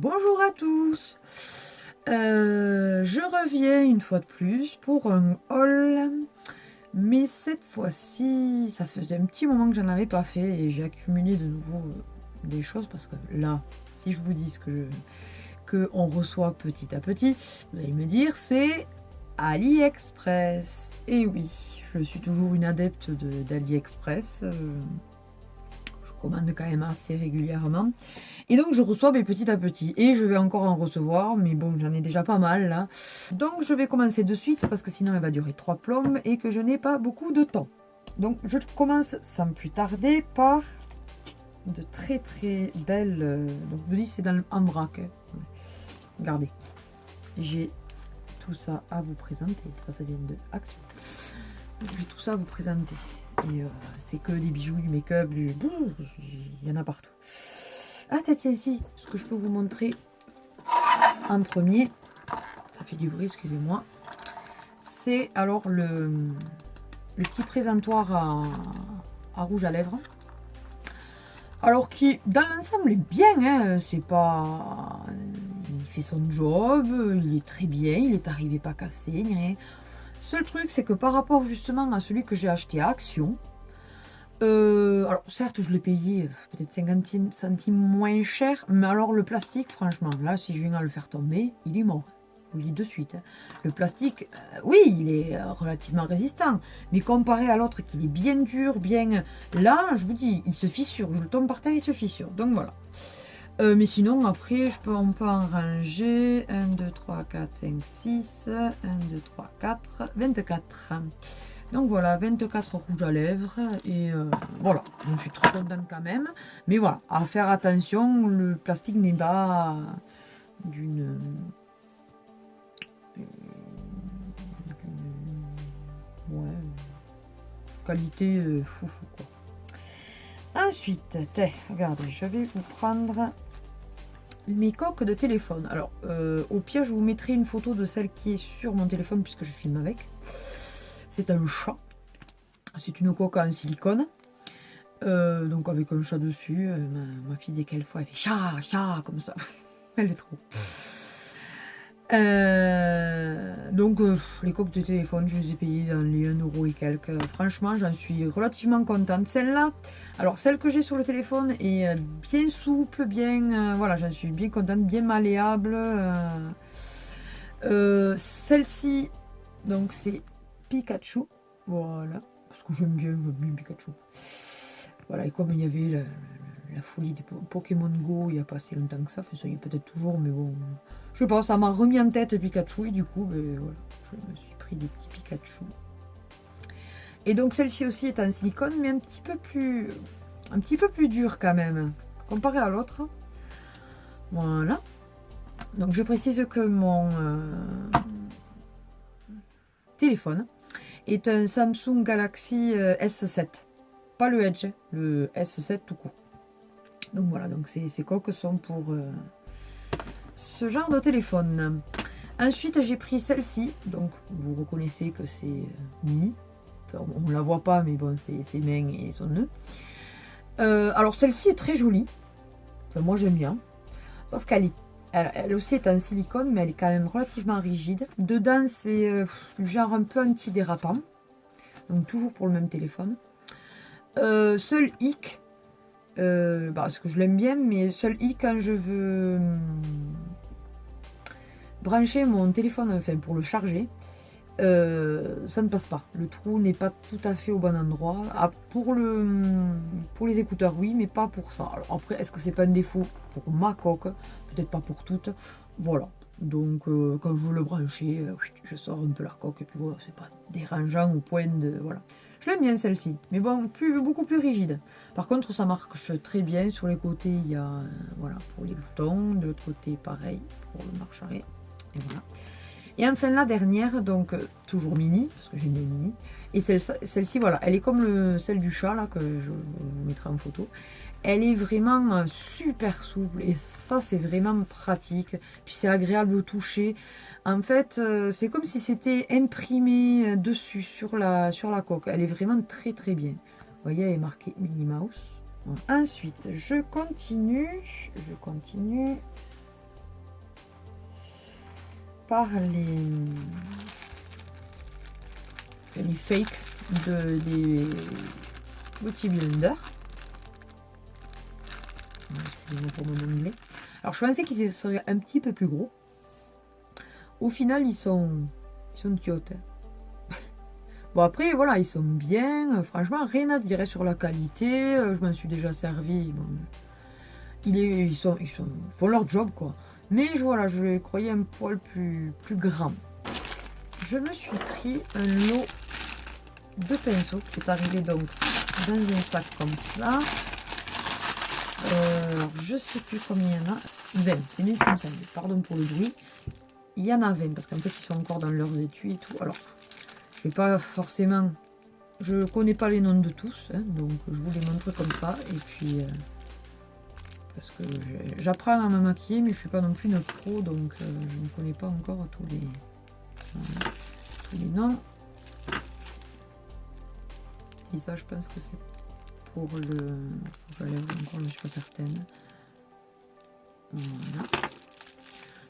Bonjour à tous. Je reviens une fois de plus pour un haul, mais cette fois-ci, ça faisait un petit moment que j'en avais pas fait et j'ai accumulé de nouveau des choses parce que là, si je vous dis que on reçoit petit à petit, vous allez me dire c'est AliExpress. Et oui, je suis toujours une adepte d'AliExpress. Je commande quand même assez régulièrement. Et donc je reçois petit à petit. Et je vais encore en recevoir, mais bon, j'en ai déjà pas mal là. Donc je vais commencer de suite parce que sinon elle va durer 3 plombes et que je n'ai pas beaucoup de temps. Donc je commence sans plus tarder par de très très belles... donc je vous dis c'est en vrac. Hein. Regardez. J'ai tout ça à vous présenter. Ça vient de Action. J'ai tout ça à vous présenter. Et c'est que des bijoux, du make-up, il y en a partout. Ah tiens, ici, ce que je peux vous montrer en premier, ça fait du bruit, excusez-moi, c'est alors le petit présentoir à rouge à lèvres. Alors qui, dans l'ensemble, est bien, hein, c'est pas... Il fait son job, il est très bien, il est arrivé pas cassé, ni rien. Seul truc, c'est que par rapport justement à celui que j'ai acheté à Action, alors certes je l'ai payé peut-être 50 centimes moins cher, mais alors le plastique, franchement, là si je viens à le faire tomber, il est mort. Je vous le dis de suite. Hein. Le plastique, oui, il est relativement résistant, mais comparé à l'autre qui est bien dur, bien... Là, je vous dis, il se fissure, je le tombe par terre, il se fissure, donc voilà. Mais sinon, après, on peut en ranger 1, 2, 3, 4, 5, 6, 1, 2, 3, 4, 24. Donc voilà, 24 rouges à lèvres. Et voilà, je suis très contente quand même. Mais voilà, à faire attention, le plastique n'est pas d'une qualité foufou quoi. Ensuite, regardez, je vais vous prendre mes coques de téléphone. Alors, au pire, je vous mettrai une photo de celle qui est sur mon téléphone puisque je filme avec. C'est un chat. C'est une coque en silicone. Donc avec un chat dessus. Ma fille, dès qu'elle voit, elle fait chat, chat, comme ça. Elle est trop. Donc les coques de téléphone, je les ai payées dans les 1 euro et quelques. Franchement, j'en suis relativement contente. Celle-là, alors celle que j'ai sur le téléphone est bien souple, bien... voilà, j'en suis bien contente, bien malléable. Celle-ci, donc c'est Pikachu. Voilà, parce que j'aime bien Pikachu. Voilà, et comme il y avait la folie des Pokémon Go il n'y a pas si longtemps que ça, enfin ça y est peut-être toujours, mais bon, je sais pas, ça m'a remis en tête Pikachu, et du coup, ben, voilà, je me suis pris des petits Pikachu. Et donc celle-ci aussi est en silicone, mais un petit peu plus dur quand même, comparé à l'autre. Voilà. Donc je précise que mon téléphone est un Samsung Galaxy S7. Pas le Edge, le S7 tout court. Donc voilà, donc ces coques sont pour ce genre de téléphone. Ensuite, j'ai pris celle-ci. Donc, vous reconnaissez que c'est mini. Enfin, on ne la voit pas, mais bon, c'est ses mains et son nœud. Alors, celle-ci est très jolie. Enfin, moi, j'aime bien. Sauf qu'elle elle aussi est en silicone, mais elle est quand même relativement rigide. Dedans, c'est genre un peu anti-dérapant. Donc, toujours pour le même téléphone. Seul hic, parce que je l'aime bien, mais seul hic quand je veux brancher mon téléphone, enfin pour le charger, ça ne passe pas. Le trou n'est pas tout à fait au bon endroit. Ah, pour les écouteurs, oui, mais pas pour ça. Alors après, est-ce que c'est pas un défaut pour ma coque? Peut-être pas pour toutes. Voilà. Donc quand je veux le brancher, je sors un peu la coque et puis voilà, c'est pas dérangeant au point de... Voilà. Je l'aime bien celle-ci, mais bon, beaucoup plus rigide. Par contre, ça marche très bien. Sur les côtés, il y a voilà, pour les boutons. De l'autre côté, pareil, pour le marche-arrêt. Et voilà. Et enfin, la dernière, donc toujours mini, parce que j'ai mis mini. Et celle-ci, voilà, elle est comme celle du chat, là, que je vous mettrai en photo. Elle est vraiment super souple et ça, c'est vraiment pratique. Puis c'est agréable au toucher. En fait, c'est comme si c'était imprimé dessus, sur la coque. Elle est vraiment très très bien. Vous voyez, elle est marquée Minnie Mouse. Bon. Ensuite, je continue. par les fakes des Beauty Blender. Excusez-moi pour mon anglais. Alors je pensais qu'ils seraient un petit peu plus gros. Au final, ils sont cute. Bon après, voilà, ils sont bien. Franchement, rien à dire sur la qualité. Je m'en suis déjà servi. Bon, ils font leur job, quoi. Mais voilà, je les croyais un poil plus grand. Je me suis pris un lot de pinceaux qui est arrivé donc dans un sac comme ça. Alors, je sais plus combien il y en a. 20, c'est bien comme ça. Pardon pour le bruit. Il y en a 20 parce qu'en fait, ils sont encore dans leurs étuis et tout. Alors, je vais pas forcément... Je connais pas les noms de tous, hein, donc je vous les montre comme ça. Et puis... parce que j'apprends à me maquiller, mais je suis pas non plus une pro, donc je ne connais pas encore tous les noms. Et ça, je pense que c'est pour le lèvres, encore, je ne suis pas certaine. Voilà.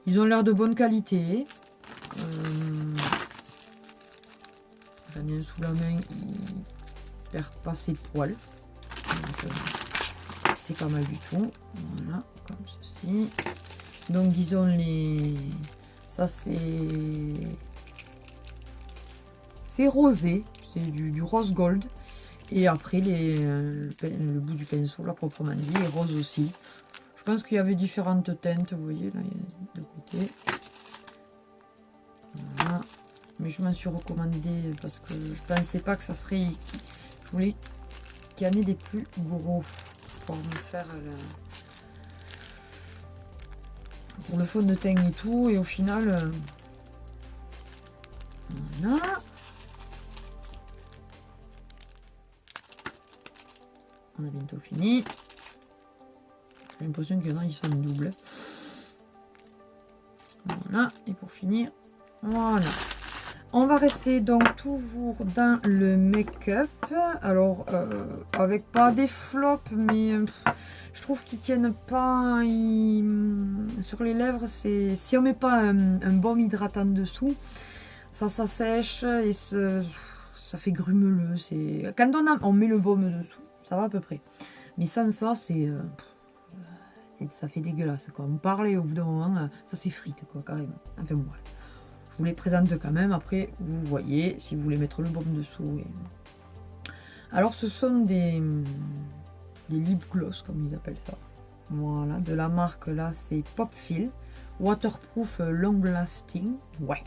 Ils ont l'air de bonne qualité. J'en ai un sous la main, il perd pas ses poils. Donc, c'est pas mal du tout. Voilà, comme ceci. Donc disons ça c'est rosé, c'est du rose gold. Et après le bout du pinceau là proprement dit est rose aussi. Je pense qu'il y avait différentes teintes, vous voyez là, il y a deux côtés. Voilà. Mais je m'en suis recommandé parce que je pensais pas que ça serait. Je voulais qu'il y en ait des plus gros pour me faire pour le fond de teint et tout, et au final voilà. On a bientôt fini. J'ai l'impression qu'il y en a ils sont doubles. Voilà, et pour finir, voilà. On va rester donc toujours dans le make-up. Alors avec pas des flops, mais je trouve qu'ils tiennent pas sur les lèvres. C'est si on met pas un baume hydratant dessous, ça sèche et ça fait grumeleux. C'est quand on met le baume dessous, ça va à peu près. Mais sans ça, ça fait dégueulasse quoi. On parlait au bout d'un moment, ça s'effrite quoi carrément. Enfin bon. Je vous les présente quand même. Après, vous voyez si vous voulez mettre le baume dessous. Alors, ce sont des lip gloss comme ils appellent ça. Voilà, de la marque là, c'est Popfil Waterproof Long Lasting. Ouais.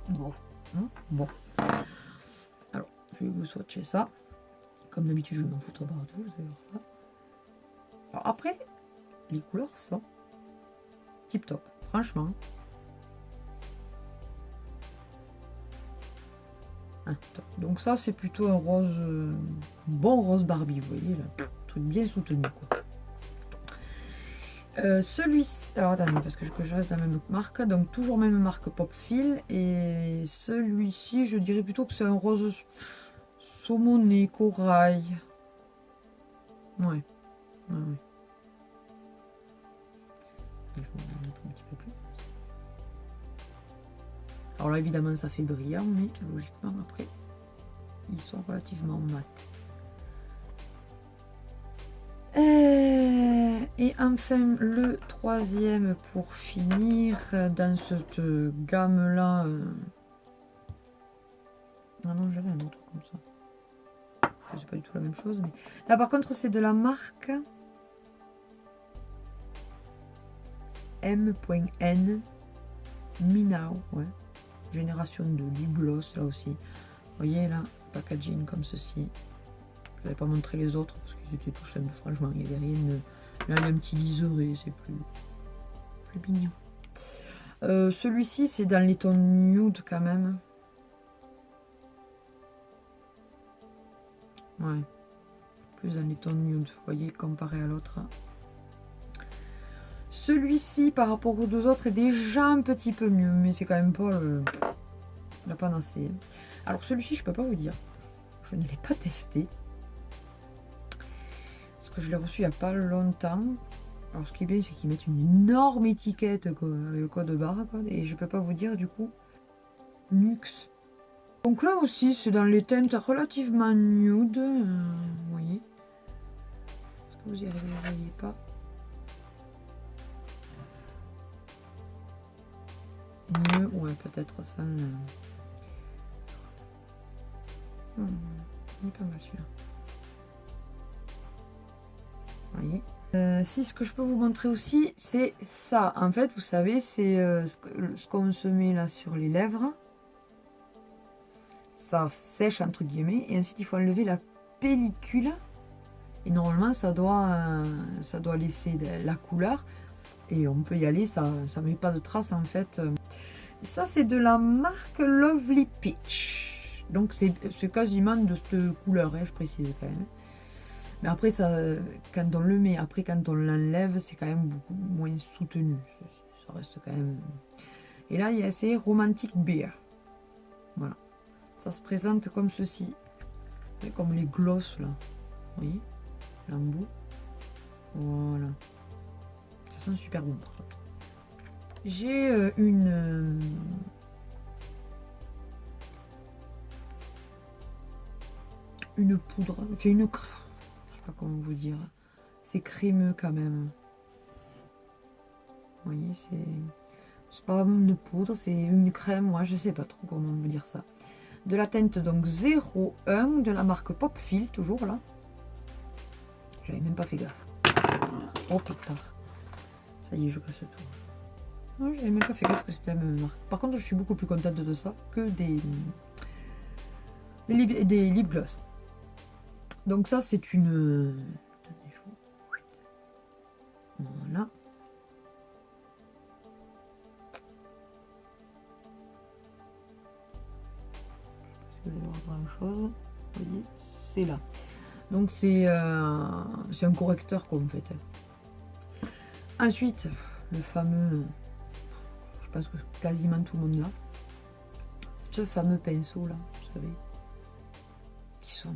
Bon. Bon. Alors, je vais vous swatcher ça. Comme d'habitude, je vais m'en foutre partout. Vous allez voir ça. Alors après, les couleurs sont tip top. Franchement. Donc ça c'est plutôt un rose, bon rose Barbie, vous voyez là, truc bien soutenu quoi. Celui-ci, alors attendez parce que je reste dans la même marque, donc toujours même marque Popfil, et celui-ci je dirais plutôt que c'est un rose saumoné, corail. Ouais. Je vais en mettre un petit peu plus. Alors là, évidemment, ça fait brillant, mais logiquement, après, ils sont relativement mat. Et enfin, le troisième pour finir, dans cette gamme-là. Ah non, j'avais un autre comme ça. C'est pas du tout la même chose. Mais... là, par contre, c'est de la marque M.N. Minao, ouais. Génération 2, lip gloss là aussi. Vous voyez là, packaging comme ceci. Je n'avais pas montré les autres parce qu'ils étaient tout simples. Franchement, il n'y avait rien de... là, il y a un petit liseré, c'est plus mignon. Celui-ci, c'est dans les tons nude quand même. Ouais. Plus dans les tons nude, vous voyez, comparé à l'autre. Celui-ci, par rapport aux deux autres, est déjà un petit peu mieux, mais c'est quand même pas la panacée. Alors celui-ci, je peux pas vous dire. Je ne l'ai pas testé. Parce que je l'ai reçu il n'y a pas longtemps. Alors ce qui est bien, c'est qu'ils mettent une énorme étiquette quoi, avec le code barre, quoi, et je peux pas vous dire du coup. Nux. Donc là aussi, c'est dans les teintes relativement nude. Vous voyez. Est-ce que vous y arrivez pas? Mieux, ouais, peut-être ça. Il est pas mal celui-là. Vous voyez. Si ce que je peux vous montrer aussi, c'est ça. En fait, vous savez, c'est ce qu'on se met là sur les lèvres. Ça sèche entre guillemets et ensuite il faut enlever la pellicule et normalement ça doit laisser de la couleur et on peut y aller, ça met pas de traces en fait. Et ça c'est de la marque Lovely Peach, donc c'est quasiment de cette couleur, hein, je précise quand même. Mais après ça, quand on le met, après quand on l'enlève, c'est quand même beaucoup moins soutenu, ça reste quand même. Et là il y a ces Romantic Beer, voilà. Ça se présente comme ceci, comme les glosses là, vous voyez, l'embout, voilà, ça sent super bon. J'ai une poudre, j'ai une, je sais pas comment vous dire, c'est crémeux quand même, vous voyez, c'est pas une poudre, c'est une crème, moi je sais pas trop comment vous dire ça. De la teinte donc 01 de la marque Popfil, toujours là. J'avais même pas fait gaffe. Oh putain. Ça y est, je casse tout. Non, j'avais même pas fait gaffe que c'était la même marque. Par contre, je suis beaucoup plus contente de ça que des lip gloss. Donc ça, c'est une... Voilà. Vous allez voir grand chose, vous voyez, c'est là. Donc c'est un correcteur quoi en fait. Ensuite, le fameux, je pense que quasiment tout le monde l'a, ce fameux pinceau là, vous savez, qui sont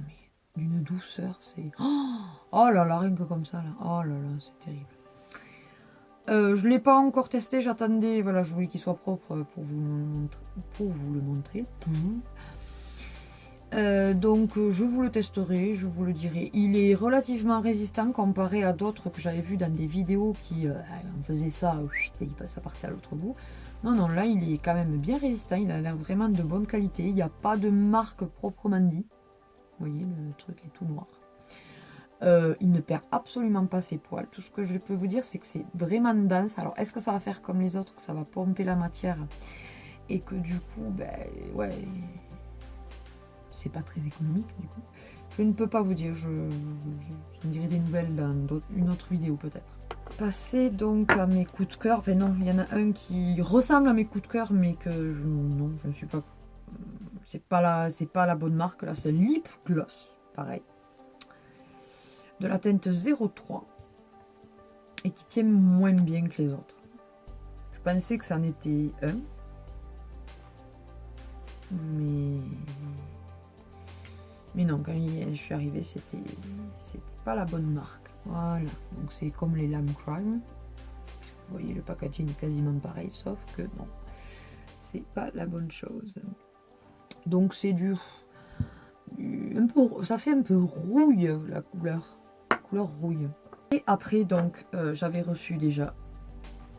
d'une douceur, c'est... Oh là là, rien que comme ça là, oh là là, c'est terrible. Je ne l'ai pas encore testé, j'attendais, voilà, je voulais qu'il soit propre pour vous le montrer. Donc je vous le testerai, je vous le dirai. Il est relativement résistant comparé à d'autres que j'avais vu dans des vidéos qui on faisait ça, ça partait à l'autre bout. Non, non, là il est quand même bien résistant, il a l'air vraiment de bonne qualité. Il n'y a pas de marque proprement dit. Vous voyez, le truc est tout noir. Il ne perd absolument pas ses poils. Tout ce que je peux vous dire, c'est que c'est vraiment dense. Alors, est-ce que ça va faire comme les autres, que ça va pomper la matière et que du coup, ben ouais, c'est pas très économique du coup. Je ne peux pas vous dire, je vous dirai des nouvelles dans une autre vidéo peut-être. Passer donc à mes coups de cœur. Enfin non, il y en a un qui ressemble à mes coups de cœur, mais que non, je ne suis pas. C'est pas la bonne marque là. C'est Lip Gloss, pareil. De la teinte 03 et qui tient moins bien que les autres. Je pensais que ça en était un, mais non, quand je suis arrivée, c'était pas la bonne marque. Voilà, donc c'est comme les Lime Crime. Vous voyez, le packaging est quasiment pareil, sauf que non, c'est pas la bonne chose. Donc c'est un peu, ça fait un peu rouille la couleur rouille. Et après donc j'avais reçu déjà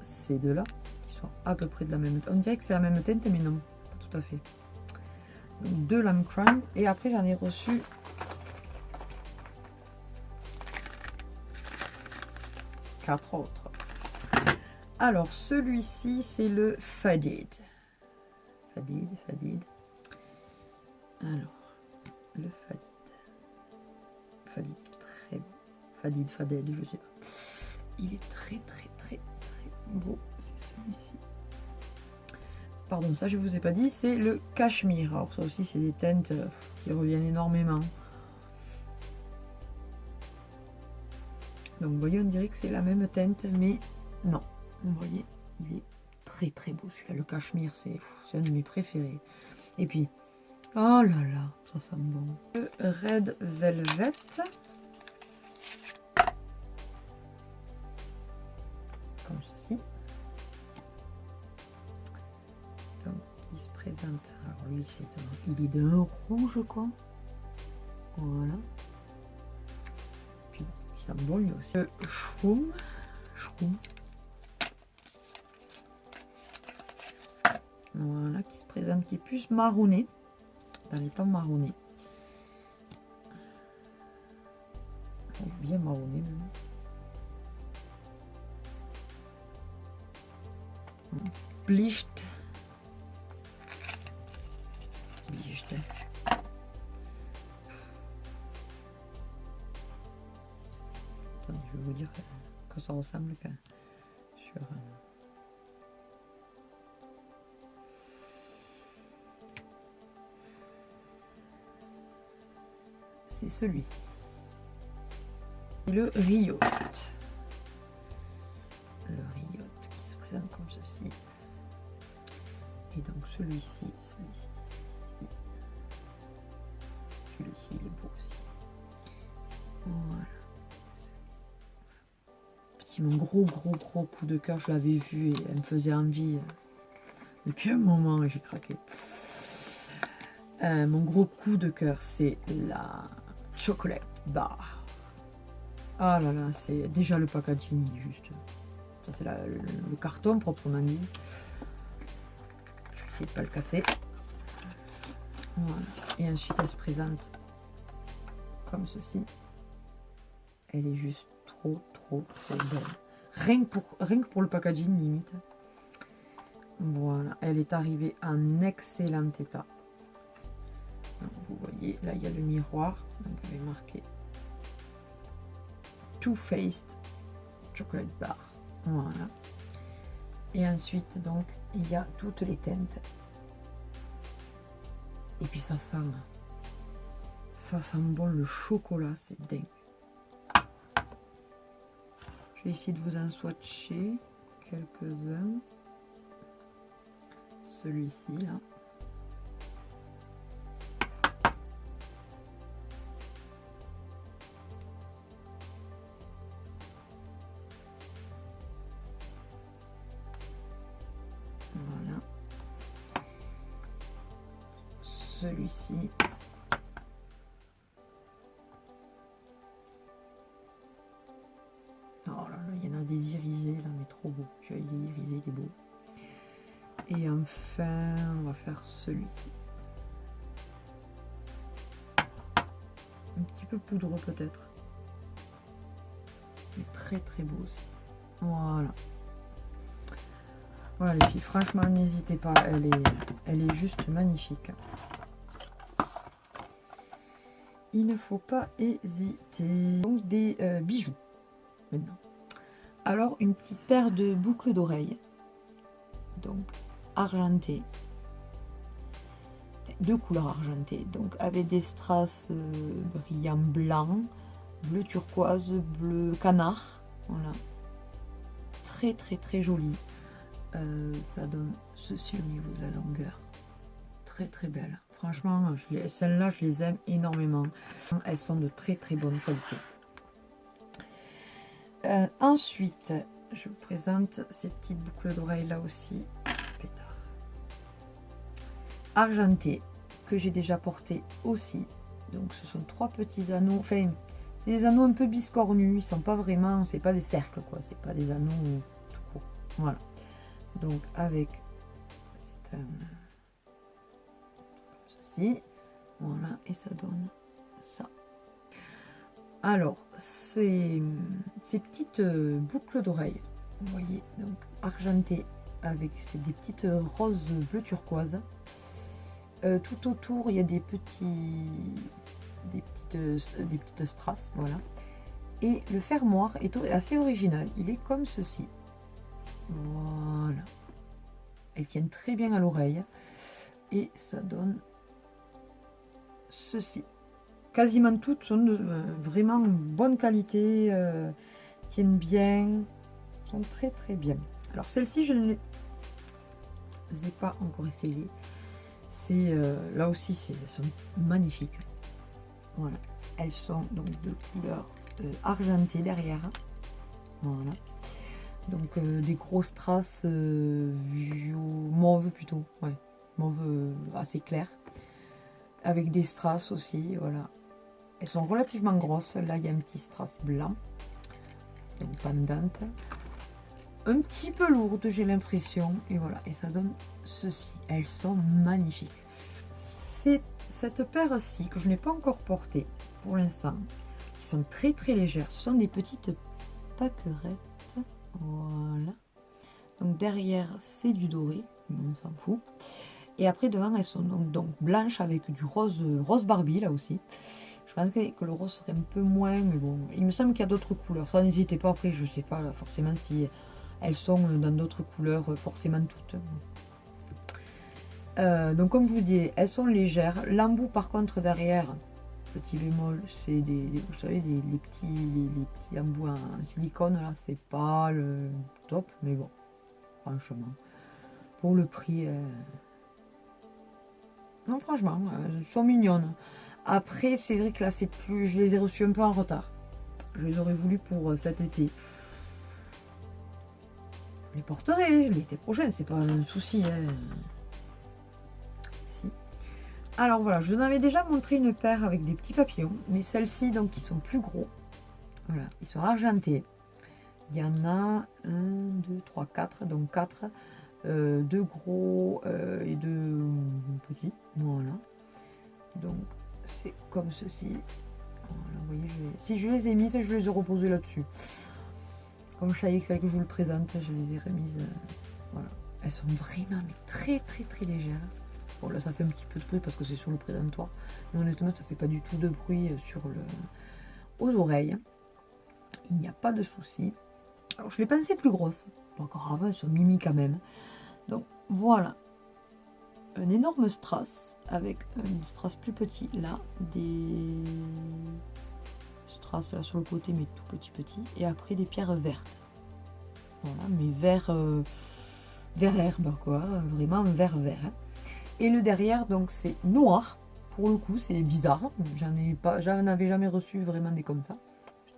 ces deux là qui sont à peu près de la même teinte. On dirait que c'est la même teinte, mais non, pas tout à fait. Donc, deux Lime Crime et après j'en ai reçu 4 autres. Alors celui-ci c'est le Faded. Faded. Alors le Faded très beau. Faded, je sais pas. Il est très beau, c'est celui-ci. Pardon, ça je vous ai pas dit, c'est le Cachemire. Alors ça aussi c'est des teintes qui reviennent énormément. Donc vous voyez, on dirait que c'est la même teinte, mais non. Vous voyez, il est très beau celui-là. Le Cachemire, c'est un de mes préférés. Et puis, oh là là, ça sent bon. Le Red Velvet. présente. Alors lui, il est d'un rouge, quoi. Voilà. Puis il sent bon lui aussi. Shroom. Voilà, qui se présente, qui est plus marronné. Dans les temps marronnés. Bien marronné même. Bleached. Attendez, je vais vous dire que ça ressemble sur... C'est celui-ci. Et le Riot. Le Riot qui se présente comme ceci. Et donc celui-ci, il est beau aussi. Voilà. Petit, mon gros coup de cœur, je l'avais vu et elle me faisait envie depuis un moment et j'ai craqué. Mon gros coup de cœur, c'est la chocolate bar. Ah là là, c'est déjà le packaging juste. Ça c'est le carton proprement dit. Je vais essayer de pas le casser. Voilà. Et ensuite elle se présente comme ceci. Elle est juste trop belle. Rien que pour le packaging limite. Voilà, elle est arrivée en excellent état. Donc, vous voyez, là il y a le miroir. Donc elle est marquée Too Faced Chocolate Bar. Voilà. Et ensuite, donc, il y a toutes les teintes. Et puis ça sent bon le chocolat, c'est dingue. Je vais essayer de vous en swatcher quelques-uns. Celui-ci, là. Voilà. Celui-ci. Oh là là, il y en a des irisés là, mais trop beau. Il est irisé, il est beau. Et enfin, on va faire celui-ci. Un petit peu poudreux peut-être. Mais très beau aussi. Voilà. Voilà les filles, franchement n'hésitez pas, elle est juste magnifique. Il ne faut pas hésiter. Donc des bijoux maintenant. Alors une petite paire de boucles d'oreilles. Donc argentées. De couleur argentée. Donc avec des strass brillants blanc, bleu turquoise, bleu canard. Voilà. Très joli. Ça donne ceci au niveau de la longueur. Très belle. Franchement, celles-là, je les aime énormément. Elles sont de très bonne qualité. Ensuite, je vous présente ces petites boucles d'oreilles là aussi. Pétard. Argentées, que j'ai déjà porté aussi. Donc ce sont 3 petits anneaux. Enfin, c'est des anneaux un peu biscornus. Ils sont pas vraiment, c'est pas des cercles quoi. C'est pas des anneaux tout court. Voilà. Donc avec c'est un comme ceci, voilà, et ça donne ça. Alors ces petites boucles d'oreilles, vous voyez, donc argentées avec des petites roses bleu turquoise. Tout autour il y a des petites strass, voilà. Et le fermoir est assez original, il est comme ceci. Voilà. Elles tiennent très bien à l'oreille. Et ça donne ceci. Quasiment toutes sont de vraiment bonne qualité. Tiennent bien. Sont très bien. Alors celle-ci, je ne les ai pas encore essayées. C'est là aussi, elles sont magnifiques. Voilà. Elles sont donc de couleur argentée derrière. Voilà. Donc des grosses traces mauve plutôt, ouais, mauve assez clair. Avec des strass aussi, voilà. Elles sont relativement grosses. Là, il y a un petit strass blanc. Donc, pendante. Un petit peu lourde, j'ai l'impression. Et voilà, et ça donne ceci. Elles sont magnifiques. C'est cette paire-ci que je n'ai pas encore portée pour l'instant. Qui sont très très légères. Ce sont des petites pâquerettes. Voilà. Donc derrière, c'est du doré. Mais on s'en fout. Et après, devant, elles sont donc blanches avec du rose Barbie, là aussi. Je pensais que le rose serait un peu moins, mais bon, il me semble qu'il y a d'autres couleurs. Ça, n'hésitez pas, après, je ne sais pas là, forcément si elles sont dans d'autres couleurs, forcément toutes. Donc, comme je vous dis, elles sont légères. L'embout, par contre, derrière, petit bémol, c'est vous savez, les petits embouts en silicone, là, c'est pas le top, mais bon, franchement, pour le prix... Non, franchement, elles sont mignonnes. Après, c'est vrai que là, c'est plus... Je les ai reçues un peu en retard. Je les aurais voulu pour cet été. Je les porterai l'été prochain, c'est pas un souci. Hein. Si. Alors voilà, je vous en avais déjà montré une paire avec des petits papillons. Mais celles-ci, donc, ils sont plus gros. Voilà, ils sont argentés. Il y en a 1, 2, 3, 4. Donc 4. 2 gros et 2 petits. Voilà. Donc, c'est comme ceci. Voilà, vous voyez, si je les ai mises, je les ai reposées là-dessus. Comme je savais qu'il fallait que je vous le présente, je les ai remises. Voilà. Elles sont vraiment très très très légères. Bon là ça fait un petit peu de bruit parce que c'est sur le présentoir. Mais honnêtement ça fait pas du tout de bruit aux oreilles. Il n'y a pas de souci. Alors je les pensais plus grosses. Pas encore avant, elles sont mimi quand même. Donc voilà. Un énorme strass avec un strass plus petit là, des strass là sur le côté mais tout petit et après des pierres vertes. Voilà, mais vert herbe quoi, vraiment vert. Hein. Et le derrière donc c'est noir. Pour le coup c'est bizarre, j'en avais jamais reçu vraiment des comme ça.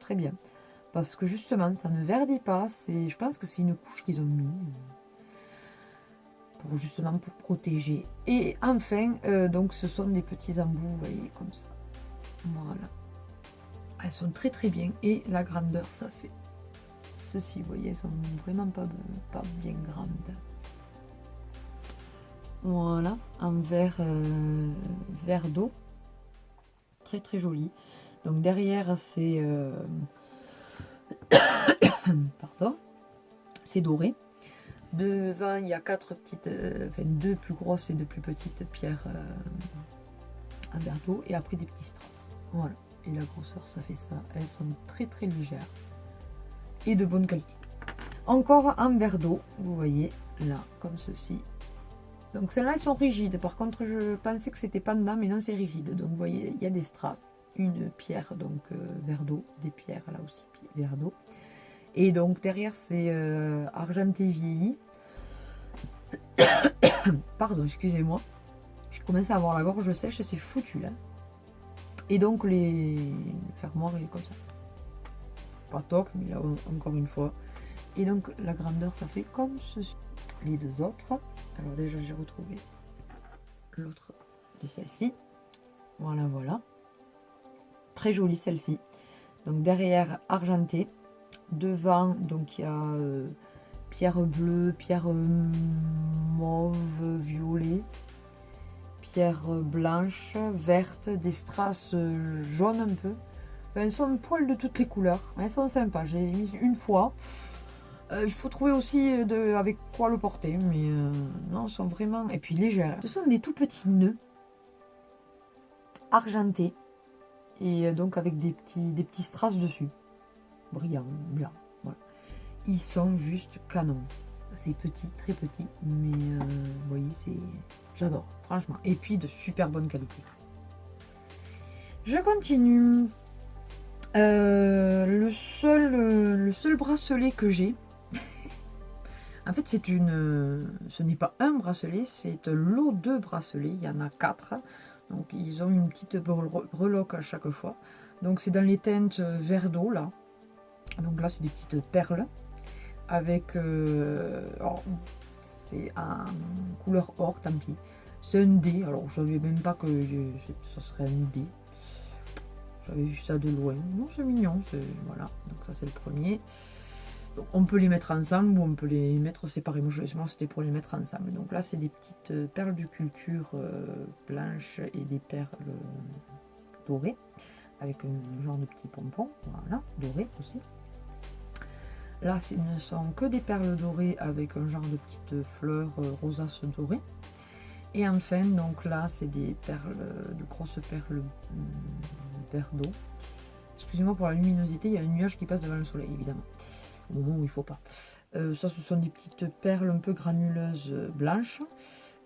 Très bien parce que justement ça ne verdit pas. Je pense que c'est une couche qu'ils ont mis. Justement pour protéger. Et enfin, donc ce sont des petits embouts, vous voyez, comme ça. Voilà. Elles sont très très bien. Et la grandeur, ça fait ceci, vous voyez, elles sont vraiment pas bien grandes. Voilà, en vert d'eau. Très très joli. Donc derrière, c'est... pardon. C'est doré. Devant, il y a 4 petites, 2 plus grosses et 2 plus petites pierres en verre d'eau. Et après des petits strass. Voilà. Et la grosseur, ça fait ça. Elles sont très très légères. Et de bonne qualité. Encore en verre d'eau. Vous voyez, là, comme ceci. Donc celles-là, elles sont rigides. Par contre, je pensais que c'était pas dedans, mais non, c'est rigide. Donc vous voyez, il y a des strass. Une pierre, donc verre d'eau. Des pierres, là aussi, verre d'eau. Et donc derrière c'est argenté vieilli. Pardon, excusez-moi. J'ai commencé à avoir la gorge sèche, c'est foutu là. Et donc les fermoirs est comme ça. Pas top, mais là encore une fois. Et donc la grandeur ça fait comme ceci. Les deux autres. Alors déjà j'ai retrouvé l'autre de celle-ci. Voilà, voilà. Très jolie celle-ci. Donc derrière argenté. Devant, donc il y a pierre bleue, pierre mauve, violet, pierre blanche, verte, des strass jaunes un peu. Enfin, elles sont un poil de toutes les couleurs. Elles sont sympas. J'ai mis une fois. Il faut trouver aussi avec quoi le porter. Mais non, elles sont vraiment... Et puis légères. Ce sont des tout petits nœuds argentés. Et donc avec des petits strass dessus. Brillant, blanc. Voilà. Ils sont juste canons. C'est petit, très petit, mais vous voyez, j'adore, franchement. Et puis de super bonne qualité. Je continue. Le seul bracelet que j'ai, en fait, ce n'est pas un bracelet, c'est un lot de bracelets. Il y en a 4. Donc, ils ont une petite breloque à chaque fois. Donc, c'est dans les teintes vert d'eau, là. Donc là, c'est des petites perles avec... c'est en couleur or, tant pis. C'est un dé, alors je savais même pas que ça serait un dé. J'avais vu ça de loin. Non, c'est mignon, voilà. Donc ça c'est le premier. Donc, on peut les mettre ensemble ou on peut les mettre séparément. Moi c'était pour les mettre ensemble. Donc là c'est des petites perles de culture blanches et des perles dorées. Avec un genre de petits pompons, voilà, dorés aussi. Là, ce ne sont que des perles dorées avec un genre de petites fleurs rosasses dorées. Et enfin, donc là, c'est des perles, de grosses perles vert d'eau. Excusez-moi pour la luminosité, il y a un nuage qui passe devant le soleil, évidemment. Au moment où il ne faut pas. Ça, ce sont des petites perles un peu granuleuses blanches.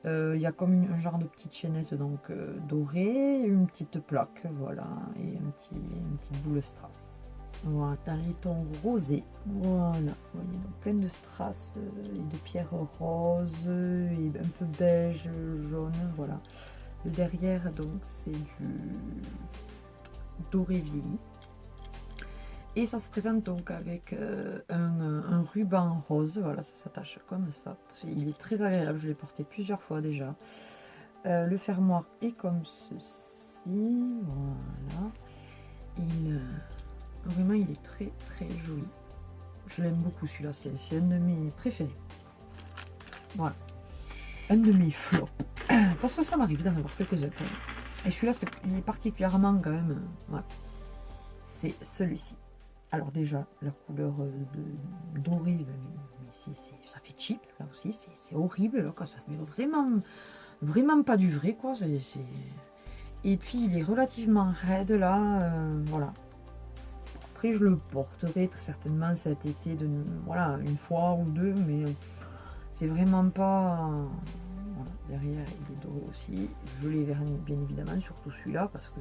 Il y a comme un genre de petite chaînette donc dorée, une petite plaque, voilà, et une petite boule strass. Voilà, dans les tons rosés, voilà, vous voyez, donc plein de strass et de pierres roses et un peu beige, jaune, voilà. Le derrière, donc, c'est du doré vieilli. Et ça se présente donc avec un ruban rose, voilà, ça s'attache comme ça. Il est très agréable, je l'ai porté plusieurs fois déjà. Le fermoir est comme ceci, voilà. Vraiment, il est très très joli. Je l'aime beaucoup celui-là, c'est un de mes préférés. Voilà, un de mes flops. Parce que ça m'arrive d'en avoir quelques-uns. Et celui-là, il est particulièrement quand même, voilà. C'est celui-ci. Alors déjà, la couleur dorée, ça fait cheap, là aussi, c'est horrible, là, quand ça fait vraiment pas du vrai, quoi. Et puis, il est relativement raide, là, voilà. Après, je le porterai très certainement cet été, voilà, une fois ou deux, mais c'est vraiment pas... Voilà, derrière, il est doré aussi. Je l'ai verni, bien évidemment, surtout celui-là, parce que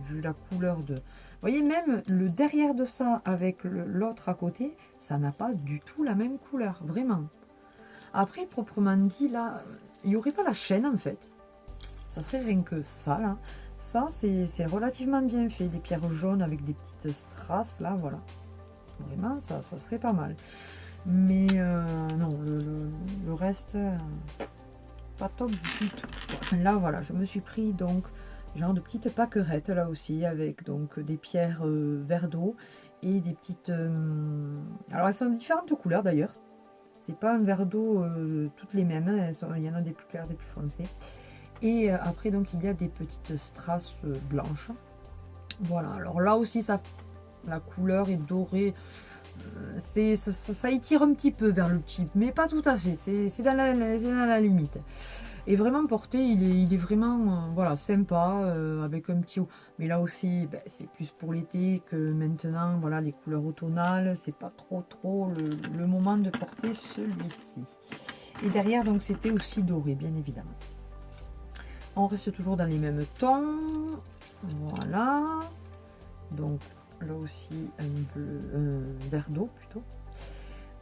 vu la couleur de... Vous voyez, même le derrière de ça avec l'autre à côté, ça n'a pas du tout la même couleur, vraiment. Après, proprement dit, là, il n'y aurait pas la chaîne, en fait. Ça serait rien que ça, là. Ça, c'est relativement bien fait. Des pierres jaunes avec des petites strass, là, voilà. Vraiment, ça serait pas mal. Mais non, le reste, pas top du tout. Là, voilà, je me suis pris, donc, genre de petites pâquerettes, là aussi, avec donc des pierres vert d'eau et des petites... alors, elles sont de différentes couleurs, d'ailleurs. C'est pas un verre d'eau toutes les mêmes, hein. Il y en a des plus clairs, des plus foncés. Et après, donc, il y a des petites strass blanches. Voilà, alors là aussi, la couleur est dorée. Ça étire un petit peu vers le cheap, mais pas tout à fait. C'est dans la limite. Et vraiment porté, il est vraiment voilà, sympa, avec un petit haut. Mais là aussi, ben, c'est plus pour l'été que maintenant. Voilà, les couleurs automnales, c'est pas trop le moment de porter celui-ci. Et derrière, donc, c'était aussi doré, bien évidemment. On reste toujours dans les mêmes tons. Voilà. Donc là aussi un vert d'eau plutôt.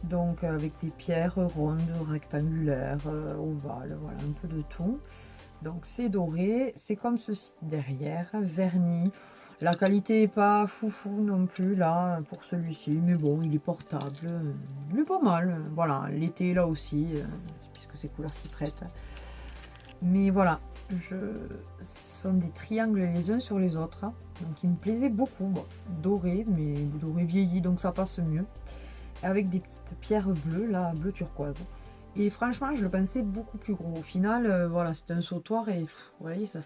Donc avec des pierres rondes, rectangulaires, ovales, voilà, un peu de tout. Donc c'est doré, c'est comme ceci derrière, verni. La qualité n'est pas foufou non plus là pour celui-ci, mais bon, il est portable, il est pas mal. Voilà, l'été là aussi, puisque ces couleurs s'y prêtent. Mais voilà, ce sont des triangles les uns sur les autres, hein. Donc il me plaisait beaucoup, bon, doré, mais doré vieilli, donc ça passe mieux. Avec des petites pierres bleues, là, bleu turquoise. Et franchement, je le pensais beaucoup plus gros. Au final, voilà, c'est un sautoir et vous voyez, c'est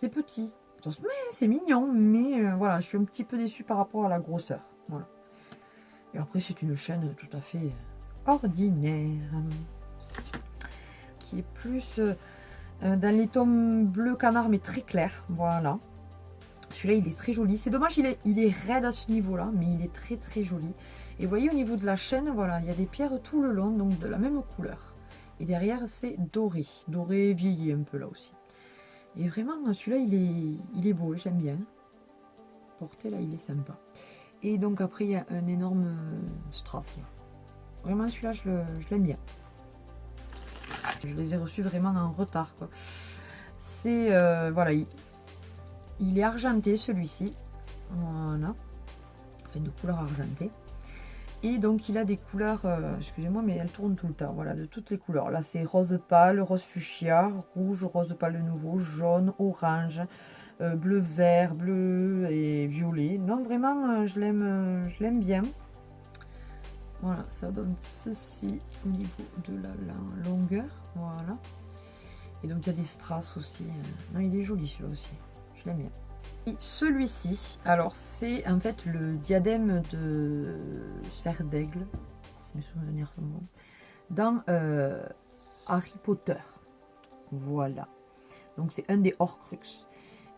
petit. C'est mignon, mais voilà, je suis un petit peu déçue par rapport à la grosseur. Voilà. Et après, c'est une chaîne tout à fait ordinaire, qui est plus dans les tons bleu canard, mais très clair. Voilà. Celui-là, il est très joli. C'est dommage, il est raide à ce niveau-là, mais il est très très joli. Et vous voyez, au niveau de la chaîne, voilà, il y a des pierres tout le long, donc de la même couleur. Et derrière, c'est doré. Doré vieilli un peu là aussi. Et vraiment, celui-là, il est beau, j'aime bien. Porté, là, il est sympa. Et donc après, il y a un énorme strass. Là. Vraiment, celui-là, je l'aime bien. Je les ai reçus vraiment en retard, quoi. C'est, voilà, il est argenté, celui-ci. Voilà. Enfin, de couleur argentée. Et donc il a des couleurs, excusez-moi, mais elles tournent tout le temps, voilà, de toutes les couleurs. Là c'est rose pâle, rose fuchsia, rouge, rose pâle de nouveau, jaune, orange, bleu vert, bleu et violet. Non, vraiment, je l'aime bien. Voilà, ça donne ceci au niveau de la longueur, voilà. Et donc il y a des strass aussi. Non, il est joli celui-là aussi, je l'aime bien. Celui-ci, alors c'est en fait le diadème de Serre d'Aigle, si mes souvenirs sont bons, dans Harry Potter. Voilà. Donc c'est un des Horcruxes.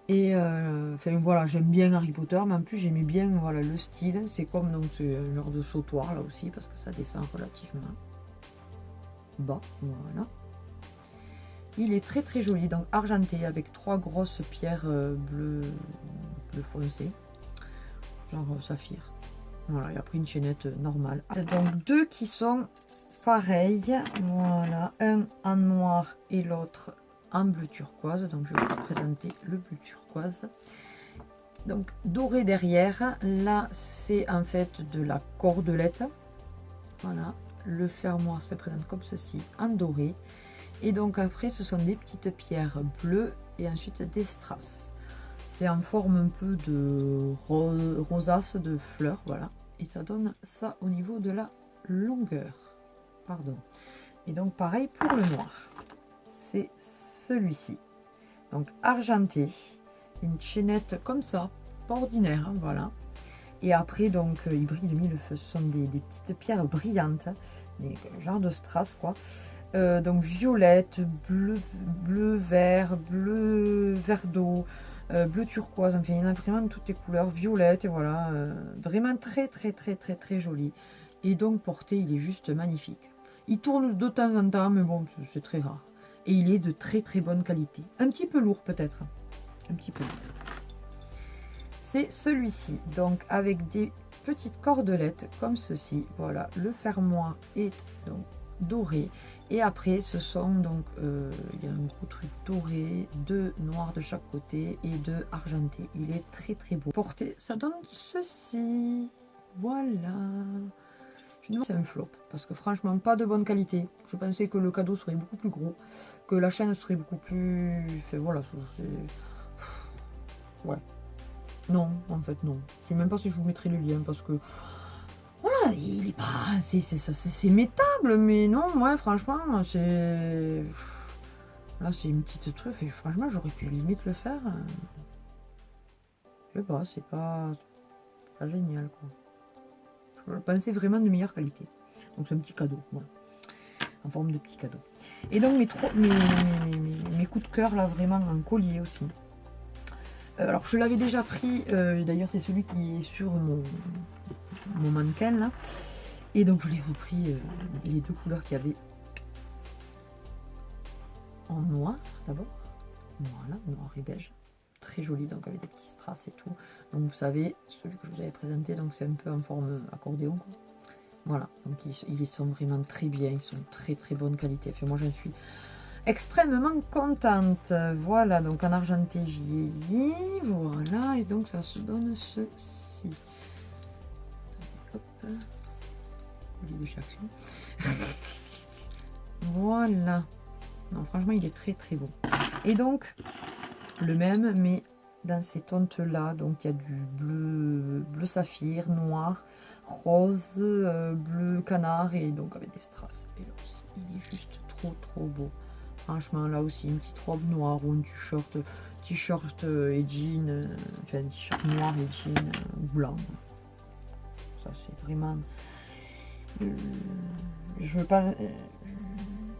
Et enfin voilà, j'aime bien Harry Potter, mais en plus j'aimais bien voilà, le style. C'est comme donc c'est un genre de sautoir là aussi, parce que ça descend relativement bas. Voilà. Il est très très joli, donc argenté avec 3 grosses pierres bleues foncé, genre saphir. Voilà, et après une chaînette normale. Donc 2 qui sont pareils, voilà, un en noir et l'autre en bleu turquoise. Donc je vais vous présenter le bleu turquoise. Donc doré derrière, là c'est en fait de la cordelette. Voilà, le fermoir se présente comme ceci, en doré. Et donc après ce sont des petites pierres bleues et ensuite des strass. C'est en forme un peu de rosace de fleurs, voilà. Et ça donne ça au niveau de la longueur. Pardon. Et donc pareil pour le noir. C'est celui-ci. Donc argenté. Une chaînette comme ça, pas ordinaire, hein, voilà. Et après donc il brille de mille feux. Ce sont des petites pierres brillantes, des genres de strass quoi. Donc violette, bleu vert, bleu vert d'eau, bleu turquoise, enfin il y en a vraiment de toutes les couleurs, violette, et voilà, vraiment très très très très très joli. Et donc porté, il est juste magnifique. Il tourne de temps en temps, mais bon, c'est très rare. Et il est de très très bonne qualité. Un petit peu lourd peut-être, un petit peu lourd. C'est celui-ci, donc avec des petites cordelettes comme ceci, voilà, le fermoir est donc doré. Et après, ce sont donc, il y a un gros truc doré, 2 noirs de chaque côté et 2 argentés. Il est très très beau. Porté, ça donne ceci. Voilà. C'est un flop parce que franchement, pas de bonne qualité. Je pensais que le cadeau serait beaucoup plus gros, que la chaîne serait beaucoup plus. Enfin, voilà, c'est. Ouais. Non, en fait, non. Je sais même pas si je vous mettrai le lien parce que. Voilà, il est pas. C'est métable, mais non, ouais, franchement, c'est. Là, c'est une petite truffe et franchement, j'aurais pu limite le faire. Je sais pas, c'est pas génial, quoi. Je pensais vraiment de meilleure qualité. Donc, c'est un petit cadeau, voilà. En forme de petit cadeau. Et donc, mes coups de cœur, là, vraiment, en collier aussi. Alors, je l'avais déjà pris, d'ailleurs, c'est celui qui est sur mon mannequin, là. Et donc, je l'ai repris, les 2 couleurs qu'il y avait en noir, d'abord. Voilà, noir et beige. Très joli, donc avec des petits strass et tout. Donc, vous savez, celui que je vous avais présenté, donc c'est un peu en forme accordéon, quoi. Voilà, donc ils sont vraiment très bien, ils sont très très bonne qualité. Enfin, moi, j'en suis extrêmement contente. Voilà, donc en argenté vieilli, voilà, et donc ça se donne ceci. Hop, de chaque voilà. Non, franchement, il est très très beau. Et donc, le même, mais dans ces teintes-là, donc il y a du bleu saphir, noir, rose, bleu canard, et donc avec des strass. Et là aussi, il est juste trop trop beau. Franchement, là aussi, une petite robe noire ou un t-shirt et jean, enfin un t-shirt noir et jean blanc. Ça, c'est vraiment... je veux pas...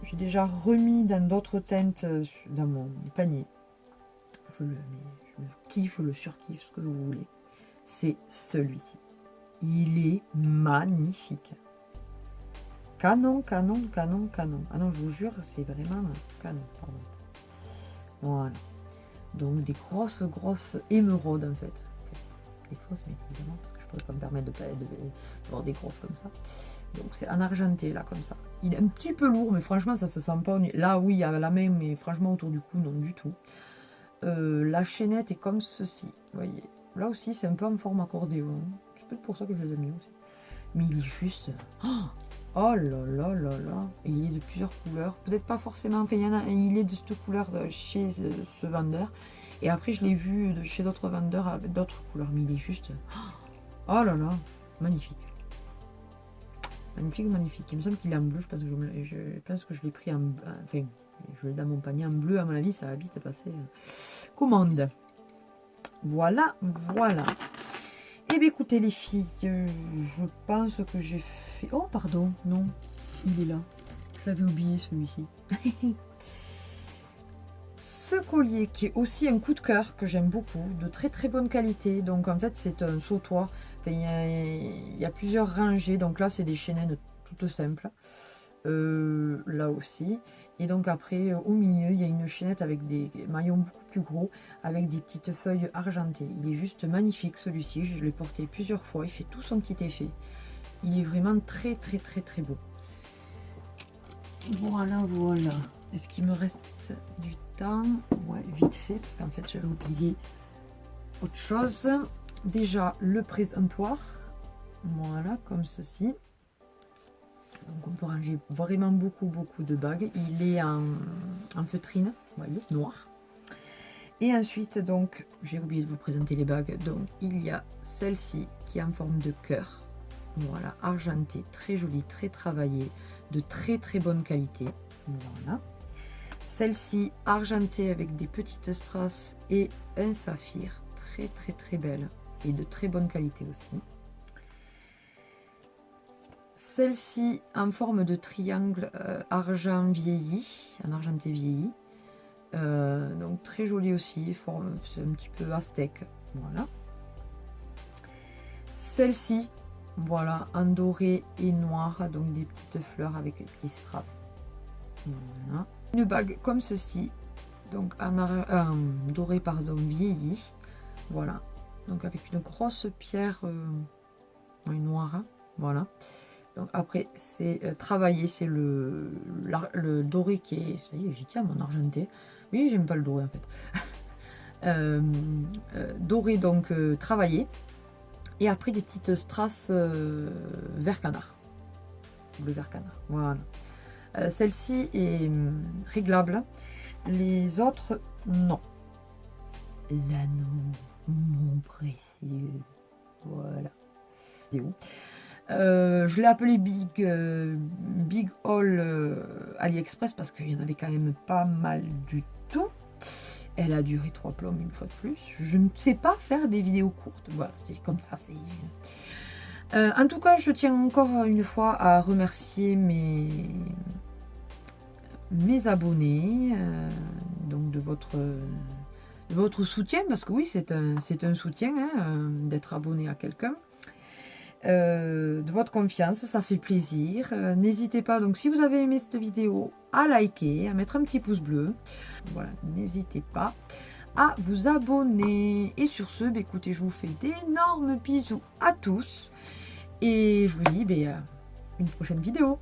j'ai déjà remis dans d'autres teintes dans mon panier. Je le kiffe, je le surkiffe, ce que vous voulez. C'est celui-ci. Il est magnifique. Canon, canon, canon, canon. Ah non, je vous jure, c'est vraiment canon. Pardon. Voilà. Donc des grosses émeraudes en fait. Des fausses, mais évidemment, parce que je ne pourrais pas me permettre d'avoir des grosses comme ça. Donc c'est en argenté là, comme ça. Il est un petit peu lourd, mais franchement, ça se sent pas. Là, oui, à la main, mais franchement, autour du cou, non du tout. La chaînette est comme ceci. Vous voyez. Là aussi, c'est un peu en forme accordéon. C'est peut-être pour ça que je les ai mis aussi. Mais il est juste... Oh là là là là. Et il est de plusieurs couleurs. Peut-être pas forcément... Enfin, il est de cette couleur chez ce vendeur. Et après, je l'ai vu chez d'autres vendeurs avec d'autres couleurs. Mais il est juste... Oh là là. Magnifique. Magnifique, magnifique. Il me semble qu'il est en bleu. Je pense que je l'ai pris en... Enfin, je l'ai dans mon panier en bleu. À mon avis, ça va vite passer. Commande. Voilà, voilà. Eh bien, écoutez, les filles, je pense que j'ai fait... Oh, pardon, non, il est là. Je l'avais oublié, celui-ci. Ce collier, qui est aussi un coup de cœur, que j'aime beaucoup, de très très bonne qualité. Donc, en fait, c'est un sautoir. Enfin, il y a plusieurs rangées. Donc là, c'est des chaînettes toutes simples. Là aussi. Et donc après, au milieu, il y a une chaînette avec des maillons beaucoup plus gros, avec des petites feuilles argentées. Il est juste magnifique, celui-ci. Je l'ai porté plusieurs fois. Il fait tout son petit effet. Il est vraiment très, très, très, très beau. Voilà, voilà. Est-ce qu'il me reste du temps? Ouais, vite fait, parce qu'en fait, j'avais oublié autre chose. Déjà, le présentoir. Voilà, comme ceci. Donc on peut ranger vraiment beaucoup de bagues. Il est en feutrine, vous voyez, noir. Et ensuite, donc, j'ai oublié de vous présenter les bagues. Donc il y a celle-ci qui est en forme de cœur. Voilà, argentée, très jolie, très travaillée, de très très bonne qualité. Voilà. Celle-ci argentée avec des petites strass et un saphir. Très très très belle et de très bonne qualité aussi. Celle-ci en forme de triangle argent vieilli, en argenté vieilli. Donc très jolie aussi, c'est un petit peu aztèque. Voilà. Celle-ci, voilà, en doré et noir, donc des petites fleurs avec des petits strass. Voilà. Une bague comme ceci, donc en doré pardon, vieilli. Voilà. Donc avec une grosse pierre noire. Voilà. Donc après, c'est travaillé, c'est le doré qui est... Ça y est, j'y tiens, mon argenté. Oui, j'aime pas le doré en fait. Doré, donc travaillé. Et après, des petites strass vert canard. Bleu vert canard, voilà. Celle-ci est réglable. Les autres, non. L'anneau, mon précieux. Voilà. C'est où? Je l'ai appelé Big Haul AliExpress parce qu'il y en avait quand même pas mal du tout. Elle a duré 3 plombes une fois de plus. Je ne sais pas faire des vidéos courtes. Voilà, c'est comme ça. En tout cas, je tiens encore une fois à remercier mes abonnés donc de votre soutien, parce que oui, c'est un soutien hein, d'être abonné à quelqu'un. De votre confiance, ça fait plaisir. N'hésitez pas, donc si vous avez aimé cette vidéo, à liker, à mettre un petit pouce bleu. Voilà, n'hésitez pas à vous abonner. Et sur ce, bah, écoutez, je vous fais d'énormes bisous à tous. Et je vous dis à une prochaine vidéo.